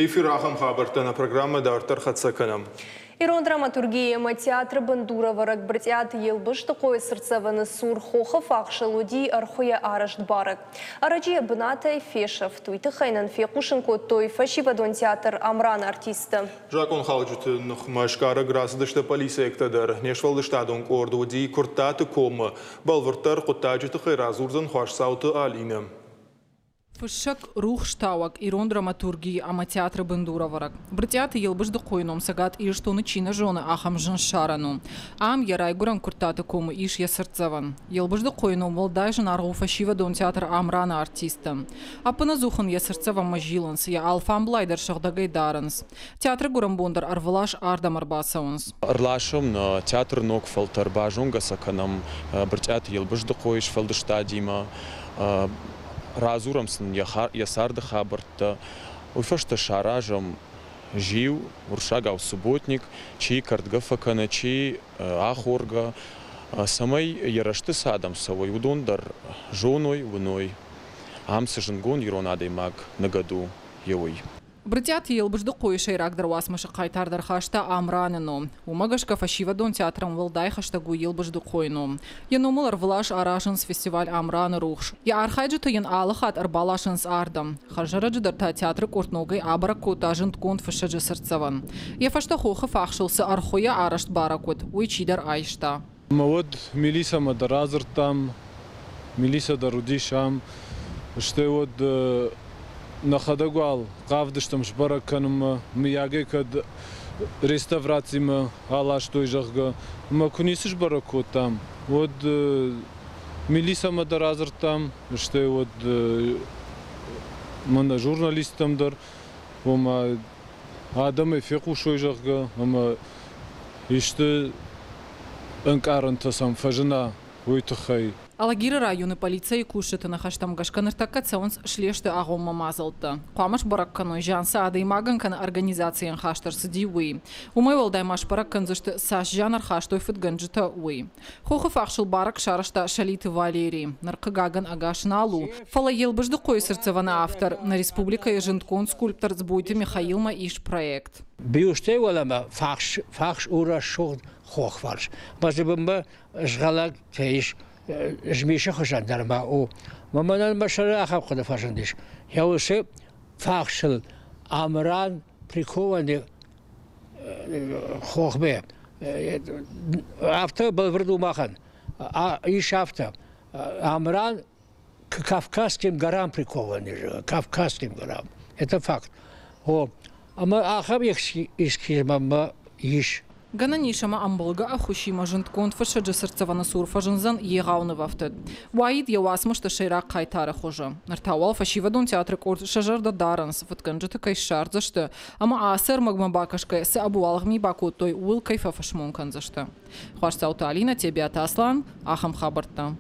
Эфир ахам хабартана программа дартар хатсаканам. Ирон драматургия театра Бандурова ракбртят елбыш такой сердцеваны сур хохов ахшелуди архуя арашт барак. Араджия бната фешев туйты хайнан фекушенко той фашивадон театр Амран артиста. Жакон халджут нахмашкара грасдышта полиция эктадар. Нешвалдыштадон ордуди куртаты кома. Балвартар кутаджиты хайразурзан хашсауты алина. Фышак рух штауак Ирон драматургии ама театра Бандуроварак. Бртяты елбыжды койном сагат и что начина жены ахам жан шарану. Ам ярай гуран куртаты кому иш я сердцеван. Елбыжды койном волдай жан аргу фашива дон театр Амрана артиста. А паназухан я сердцеван мажиланс, я алфам блайдер шахдагай даранс. Театр гуран бондар арвалаш ардам арбасаунс. Арлашым на театр ног фалтар бажунга саканам бртяты елбыжды койш фалдыштадима. Разурамсын ясарды хабарта, уфашта шаражам жив, уршагав субботник, чи картгафакана, чи ахорга, самай ярашты садам савой удондар жоной вной, амсы жангон иронадой маг на году евой. Бртят елбыжды койшай рагдар васмашы қайтардар хашта Амраныну. Умагашка фашива дон театрам валдай хаштагу елбыжды койну. Яномулар влаш арашынс фестиваль Амраны рухш. Я архайджыты ян алыхат арбалашынс ардам. Харжараджыдар та театры кортногай абарак котажын тконт фашаджы сырцаван. Я фашта хохы фахшылсы архоя арашт баракот. Уйчидар айшта. Мавод милиса мадаразыр там, милиса дарудишам, что вот нахадагуал гавдыштам шбараканым мияге кад реставрациям алаш той жахга макунисиш баракот там вот милиса мадаразыр там что вот мана журналистам дар ома адамы фекушой жахга ома иште анкарантасам фажина уйтхай. Алагиры районы полиция кушеты на хаштам гашканыртакка цаунс шлешты агомма мазалты. Қамаш баракканой жанса ады маганкан организациян хаштарсы диуи. Умай валдаймаш бараккан зашты саш жанар хаштой фытганджыта уи. Хохы фахшыл барак шарашта шалиты Валерий. Наркагаган агашналу. Фала елбыжды қой сырцевана автор. На республика еженткон скульптор сбойты Михаилма иш проект. Биуште валама фахш ура шугд хохварш. Базыбымба жгалак тейш жмиша хожандарма о маманан машара ахав хода фашандиш я усе фахшил Амран прикованный хохбе авто был вроду махан а иш авто Амран к Кавказским горам прикованный Кавказским горам это факт о ама ахав их мама иш Гананишама амболга ахушима жынткон фашаджы сырцавана сур фажынзан егауны вафтыд. Ваид явасмышты шейрак қайтары хожы. Нартауал фашивадон театры корт шажарда даранс, фытканжыты кайшар зашты. Ама асыр магма бакашкай сы абуалғми баку той уыл кайфа фашмон канзашты. Хваш саута Алина, тебе Атаслан, ахам хабарта.